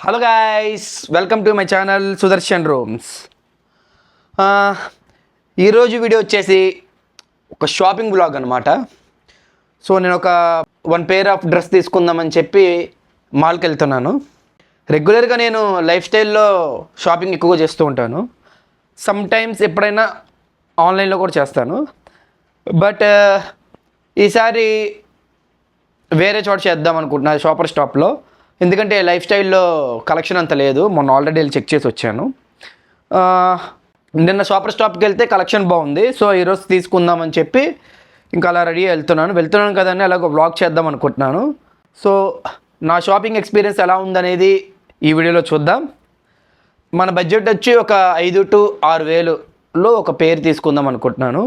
Hello guys, welcome to my channel Sudarshan rooms. ఈరోజు video వచ్చేసి ఒక షాపింగ్ బ్లాగ్ అనమాట. సో నేను ఒక వన్ పేర్ ఆఫ్ డ్రెస్ తీసుకుందామని చెప్పి మాల్కి వెళ్తున్నాను. రెగ్యులర్గా నేను లైఫ్ స్టైల్లో షాపింగ్ ఎక్కువగా చేస్తూ ఉంటాను. సమ్ టైమ్స్ ఎప్పుడైనా ఆన్లైన్లో కూడా చేస్తాను. బట్ ఈసారి వేరే చోట చేద్దాం అనుకుంటున్నాను, షాపర్ స్టాప్లో. ఎందుకంటే లైఫ్ స్టైల్లో కలెక్షన్ అంత లేదు. మొన్న ఆల్రెడీ చెక్ చేసి వచ్చాను. నిన్న షాపర్ స్టాప్కి వెళ్తే కలెక్షన్ బాగుంది. సో ఈరోజు తీసుకుందామని చెప్పి ఇంకా అలా రెడీ వెళ్తున్నాను కదండి, అలాగ వ్లాగ్ చేద్దాం అనుకుంటున్నాను. సో నా షాపింగ్ ఎక్స్పీరియన్స్ ఎలా ఉందనేది ఈ వీడియోలో చూద్దాం. మన బడ్జెట్ వచ్చి ఒక 5 to 6 వేలులో ఒక పేరు తీసుకుందాం అనుకుంటున్నాను.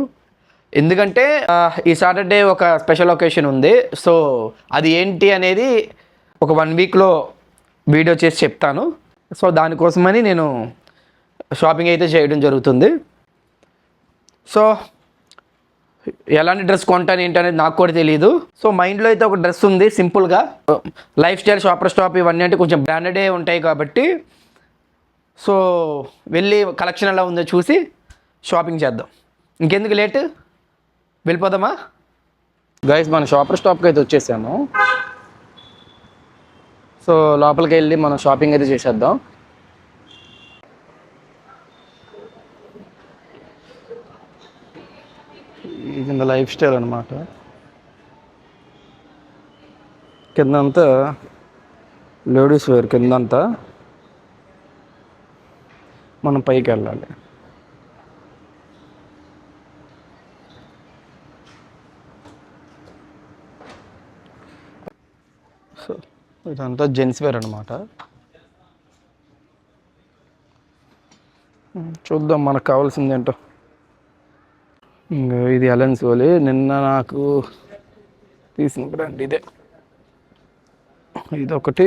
ఎందుకంటే ఈ సాటర్డే ఒక స్పెషల్ ఒకేషన్ ఉంది. సో అది ఏంటి అనేది ఒక 1 వీక్లో వీడియో చేసి చెప్తాను. సో దానికోసమని నేను షాపింగ్ అయితే చేయడం జరుగుతుంది. సో ఎలాంటి డ్రెస్ కొంటాను ఏంటి అనేది నాకు కూడా తెలియదు. సో మైండ్లో అయితే ఒక డ్రెస్ ఉంది సింపుల్గా. లైఫ్ స్టైల్, షాపర్ స్టాప్ ఇవన్నీ అంటే కొంచెం బ్రాండెడే ఉంటాయి కాబట్టి సో వెళ్ళి కలెక్షన్ ఎలా ఉందో చూసి షాపింగ్ చేద్దాం. ఇంకెందుకు లేట్, వెళ్ళిపోదామా గైస్? మన షాపర్ స్టాప్కి అయితే వచ్చేసాము. సో లోపలికి వెళ్ళి మనం షాపింగ్ అయితే చేసేద్దాం. ఇది లైఫ్ స్టైల్ అనమాట. కిందంతా లేడీస్ వేర్, కిందంతా మనం పైకి వెళ్ళాలి. సో ఇదంతా జెంట్స్ వేర్ అనమాట. చూద్దాం మనకు కావాల్సింది ఏంటో. ఇంకా ఇది అలెన్ సోలీ. నిన్న నాకు తీసిన బ్రాండ్ ఇదే. ఇదొకటి,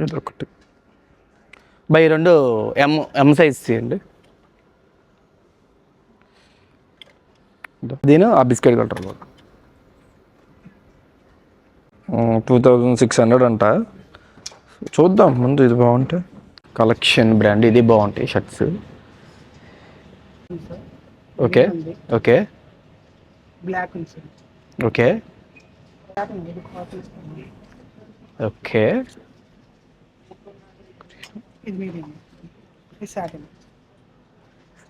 ఇదొకటి. బై 2 ఎం సైజ్ తీయండి. దీని ఆ బిస్కెట్ కలర్ 2600 అంట. చూద్దాం ముందు ఇది బాగుంటే. కలెక్షన్ బ్రాండ్ ఇది బాగుంటాయి shirts. Okay okay okay okay.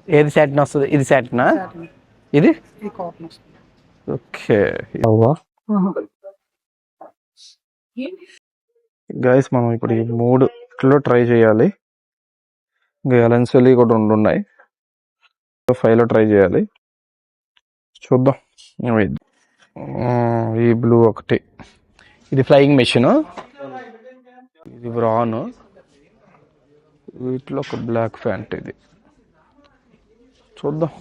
ఏది సాటిన్ వస్తుంది? ఇది సాటినా? ఇది ఓకే. గైస్ మనం ఇప్పుడు ఈ 3లో ట్రై చేయాలి. ఇంకా ఎలెన్సెలి కూడా 2 ఉన్నాయి. 5లో ట్రై చేయాలి. చూద్దాం. ఈ బ్లూ ఒకటి, ఇది ఫ్లయింగ్ మెషిన్, ఇది బ్రౌన్, వీటిలో ఒక బ్లాక్ ప్యాంట్. ఇది చూద్దాం.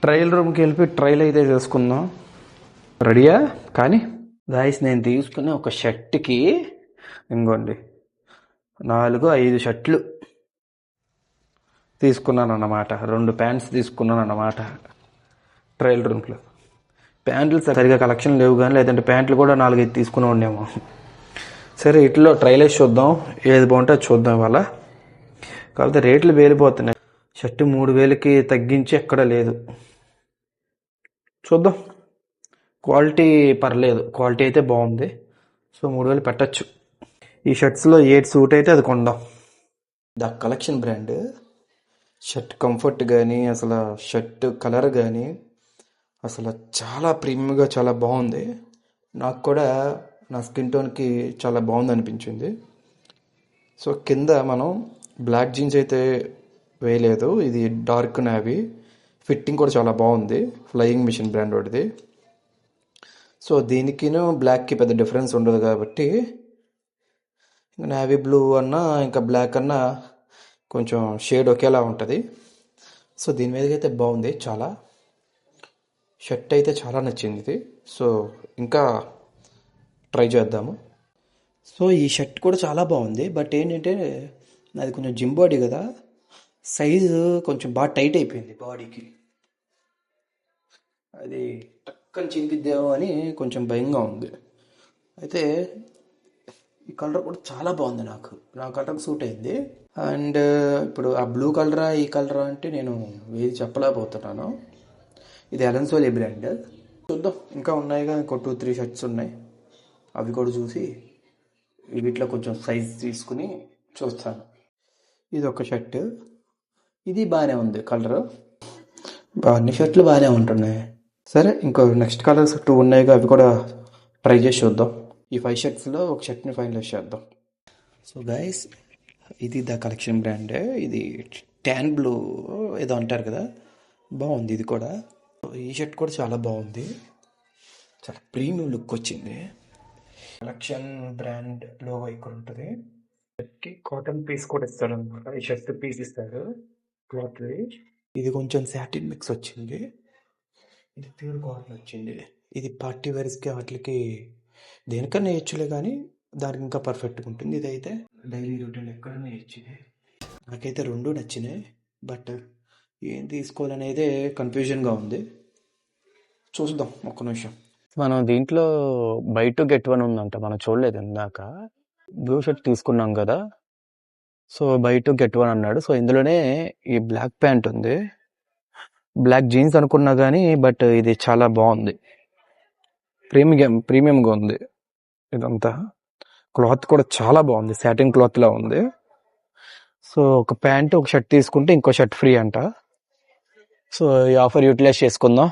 ట్రయల్ రూమ్కి వెళ్ళి ట్రయల్ అయితే చేసుకుందాం. రెడీయా? కానీ గాయస్ నేను తీసుకునే ఒక షర్ట్కి ఇంకోండి 4-5 షర్ట్లు తీసుకున్నాను అన్నమాట. 2 ప్యాంట్స్ తీసుకున్నాను అన్నమాట ట్రయల్ రూమ్లో. ప్యాంట్లు సరిగా కలెక్షన్ లేవు కానీ, లేదంటే ప్యాంట్లు కూడా 4-5 తీసుకుని ఉండేమో. సరే ఇట్లో ట్రయల్ వేసి చూద్దాం, ఏది బాగుంటే అది చూద్దాం. ఇవాళ కాకపోతే రేట్లు వేలిపోతున్నాయి. షర్టు 3000కి తగ్గించి ఎక్కడ లేదు. చూద్దాం. క్వాలిటీ పర్లేదు, క్వాలిటీ అయితే బాగుంది. సో 3000 పెట్టచ్చు. ఈ షర్ట్స్లో ఏది సూట్ అయితే అది కొందాం. The collection brand shirt comfort కానీ, అసలు షర్ట్ కలర్ కానీ అసలు చాలా ప్రీమియంగా చాలా బాగుంది. నాకు కూడా నా స్కిన్ టోన్కి చాలా బాగుంది అనిపించింది. సో కింద మనం బ్లాక్ జీన్స్ అయితే వేయలేదు, ఇది డార్క్ నేవీ. ఫిట్టింగ్ కూడా చాలా బాగుంది. ఫ్లయింగ్ మిషన్ బ్రాండ్ వాడిది. సో దీనికిను బ్లాక్కి పెద్ద డిఫరెన్స్ ఉండదు కాబట్టి నేవీ బ్లూ అన్నా ఇంకా బ్లాక్ అన్నా కొంచెం షేడ్ ఒకేలా ఉంటుంది. సో దీని మీదకి అయితే బాగుంది చాలా. షర్ట్ అయితే చాలా నచ్చింది ఇది. సో ఇంకా ట్రై చేద్దాము. సో ఈ షర్ట్ కూడా చాలా బాగుంది. బట్ ఏంటంటే అది కొంచెం జిమ్ బాడీ కదా, సైజు కొంచెం బాగా టైట్ అయిపోయింది బాడీకి. అది టక్కని చింపిద్దేమో అని కొంచెం భయంగా ఉంది. అయితే ఈ కలర్ కూడా చాలా బాగుంది, నా కలర్కి సూట్ అయింది. అండ్ ఇప్పుడు ఆ బ్లూ కలరా ఈ కలరా అంటే నేను ఏది చెప్పలేకపోతున్నాను. ఇది అలెన్సోలీ బ్రాండ్. చూద్దాం, ఇంకా ఉన్నాయిగా, ఇంకో 2-3 షర్ట్స్ ఉన్నాయి, అవి కూడా చూసి వీటిలో కొంచెం సైజ్ తీసుకుని చూస్తాను. ఇది ఒక షర్ట్, ఇది బాగానే ఉంది కలర్, అన్ని షర్ట్లు బాగానే ఉంటున్నాయి. సరే, ఇంకో నెక్స్ట్ కలర్స్ 2 ఉన్నాయిగా, అవి కూడా ట్రై చేసి చూద్దాం. ఈ 5 షర్ట్స్లో ఒక షర్ట్ని ఫైనలైజ్ చేద్దాం. సో గైస్, ఇది ద కలెక్షన్ బ్రాండ్. ఇది ట్యాన్ బ్లూ ఏదో అంటారు కదా, బాగుంది ఇది కూడా. ఈ షర్ట్ కూడా చాలా బాగుంది, చాలా ప్రీమియం లుక్ వచ్చింది. కలెక్షన్ బ్రాండ్ లోగో ఇక్కడ ఉంటుంది. షర్ట్కి కాటన్ పీస్ కూడా ఇస్తాడు అనమాట. ఈ షర్ట్ పీస్ ఇస్తాడు క్లాత్. ఇది కొంచెం సాటిన్ మిక్స్ వచ్చింది, ఇది ప్యూర్ కాటన్ వచ్చింది. ఇది పార్టీ వేర్స్కి వాటికి దేనికన్నా వేయచ్చులే, కానీ దానికి ఇంకా పర్ఫెక్ట్గా ఉంటుంది. ఇది అయితే డైలీ రొటీన్ ఎక్కడైనా వేయచ్చు. నాకైతే 2 నచ్చినాయి, బట్ ఏం తీసుకోవాలనేదే కన్ఫ్యూజన్గా ఉంది. చూద్దాం ఒక్క నిమిషం. మనం దీంట్లో బై 2 గెట్ 1 ఉందంట, మనం చూడలేదు ఇందాక. బ్లూ షర్ట్ తీసుకున్నాం కదా, సో బై 2 గెట్ 1 అన్నాడు. సో ఇందులోనే ఈ బ్లాక్ ప్యాంట్ ఉంది, బ్లాక్ జీన్స్ అనుకున్నా కానీ, బట్ ఇది చాలా బాగుంది, ప్రీమియంగా ఉంది. ఇదంతా క్లాత్ కూడా చాలా బాగుంది, సాటిన్ క్లాత్ లా ఉంది. సో ఒక ప్యాంట్ ఒక షర్ట్ తీసుకుంటే ఇంకో షర్ట్ ఫ్రీ అంట. సో ఈ ఆఫర్ యూటిలైజ్ చేసుకుందాం.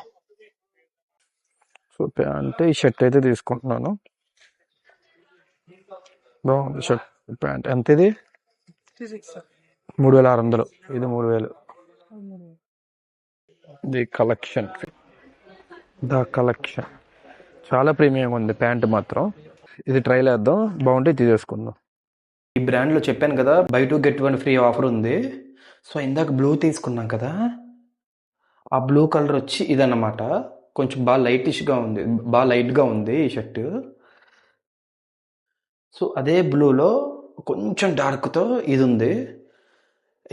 సో ప్యాంట్, ఈ షర్ట్ అయితే తీసుకుంటున్నాను. బాగుంది షర్ట్ ప్యాంట్. ఎంత ఇది? 3600. ఇది 3000. ది కలెక్షన్ చాలా ప్రీమియం ఉంది ప్యాంట్ మాత్రం. ఇది ట్రైల్ వేద్దాం, బాగుంటే తీసేసుకుందాం. ఈ బ్రాండ్లో చెప్పాను కదా, బై 2 గెట్ 1 ఫ్రీ ఆఫర్ ఉంది. సో ఇందాక బ్లూ తీసుకున్నాం కదా, ఆ బ్లూ కలర్ వచ్చి ఇదన్నమాట. కొంచెం బాగా లైట్గా ఉంది ఈ షర్ట్. సో అదే బ్లూలో కొంచెం డార్క్తో ఇది ఉంది.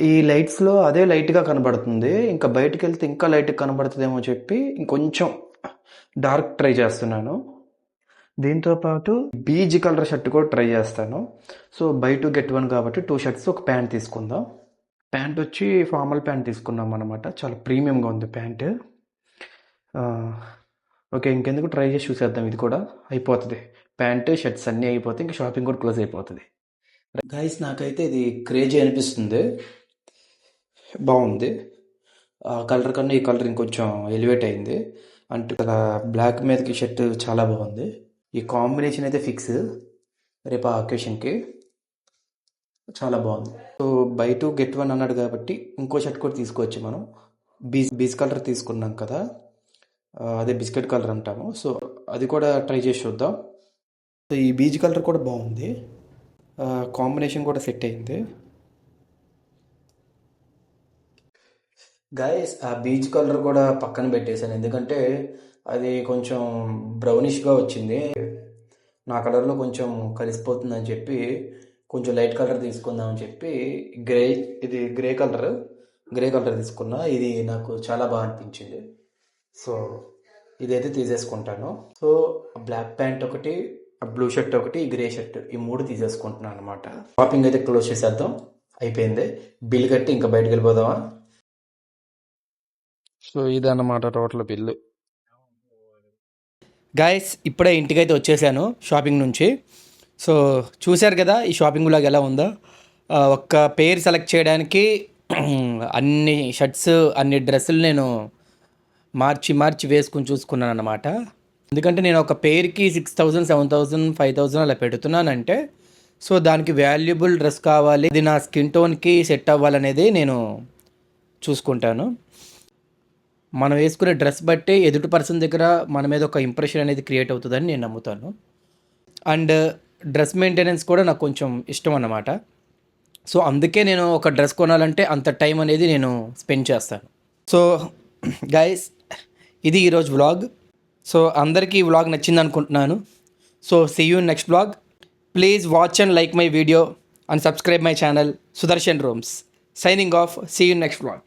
ఈ లైట్స్లో అదే లైట్గా కనబడుతుంది, ఇంకా బయటకు వెళ్తే ఇంకా లైట్గా కనబడుతుందేమో చెప్పి ఇంకొంచెం డార్క్ ట్రై చేస్తున్నాను. దీంతోపాటు బీజ్ కలర్ షర్ట్ కూడా ట్రై చేస్తాను. సో బై 2 గెట్ 1 కాబట్టి 2 షర్ట్స్ ఒక ప్యాంట్ తీసుకుందాం. ప్యాంట్ వచ్చి ఫార్మల్ ప్యాంట్ తీసుకున్నాం అనమాట, చాలా ప్రీమియంగా ఉంది ప్యాంట్. ఓకే, ఇంకెందుకు ట్రై చేసి చూసేద్దాం. ఇది కూడా అయిపోతుంది, ప్యాంటు షర్ట్స్ అన్నీ అయిపోతే ఇంకా షాపింగ్ కూడా క్లోజ్ అయిపోతుంది. గైస్, నాకైతే ఇది క్రేజీ అనిపిస్తుంది, బాగుంది. ఆ కలర్ కన్నా ఈ కలర్ ఇంకొంచెం ఎలివేట్ అయింది. అంటే కదా, బ్లాక్ మీదకి షర్ట్ చాలా బాగుంది. ఈ కాంబినేషన్ అయితే ఫిక్స్, రేపు ఆ అకేషన్కి చాలా బాగుంది. సో బై 2 గెట్ 1 అన్నాడు కాబట్టి ఇంకో షర్ట్ కూడా తీసుకోవచ్చు మనం. బీజ్ కలర్ తీసుకున్నాం కదా, అదే బిస్కెట్ కలర్ అంటాము. సో అది కూడా ట్రై చేసి చూద్దాం. సో ఈ బీజ్ కలర్ కూడా బాగుంది, కాంబినేషన్ కూడా సెట్ అయింది. గైస్, ఆ బీచ్ కలర్ కూడా పక్కన పెట్టేశాను, ఎందుకంటే అది కొంచెం బ్రౌనిష్గా వచ్చింది. నా కలర్లో కొంచెం కలిసిపోతుందని చెప్పి కొంచెం లైట్ కలర్ తీసుకుందామని చెప్పి ఇది గ్రే కలర్ తీసుకున్నా. ఇది నాకు చాలా బాగా అనిపించింది, సో ఇదైతే తీసేసుకుంటాను. సో బ్లాక్ ప్యాంట్ ఒకటి, బ్లూ షర్ట్ ఒకటి, గ్రే షర్ట్, ఈ 3 తీసేసుకుంటున్నాను అనమాట. షాపింగ్ అయితే క్లోజ్ చేసేద్దాం, అయిపోయింది. బిల్ కట్టి ఇంకా బయటకు వెళ్ళిపోదామా. సో ఇదన్నమాట టోటల్ బిల్లు. గాయస్, ఇప్పుడే ఇంటికైతే వచ్చేసాను షాపింగ్ నుంచి. సో చూశారు కదా ఈ షాపింగ్ బ్లాగ్ ఎలా ఉందో. ఒక్క పేర్ సెలెక్ట్ చేయడానికి అన్ని షర్ట్స్ అన్ని డ్రెస్సులు నేను మార్చి వేసుకుని చూసుకున్నాను అన్నమాట. ఎందుకంటే నేను ఒక పేర్కి 6000, 7000, 5000 అలా పెడుతున్నానంటే, సో దానికి వాల్యుబుల్ డ్రెస్ కావాలి, ఇది నా స్కిన్ టోన్కి సెట్ అవ్వాలనేది నేను చూసుకుంటాను. మనం వేసుకునే డ్రెస్ బట్టి ఎదుటి పర్సన్ దగ్గర మన మీద ఒక ఇంప్రెషన్ అనేది క్రియేట్ అవుతుందని నేను నమ్ముతాను. అండ్ డ్రెస్ మెయింటెనెన్స్ కూడా నాకు కొంచెం ఇష్టం అన్నమాట. సో అందుకే నేను ఒక డ్రెస్ కొనాలంటే అంత టైం అనేది నేను స్పెండ్ చేస్తాను. సో గైస్, ఇది ఈరోజు వ్లాగ్. సో అందరికీ ఈ వ్లాగ్ నచ్చింది అనుకుంటున్నాను. So see you next vlog. Please watch and like my video and subscribe my channel Sudarshan roams. Signing off. See you next vlog.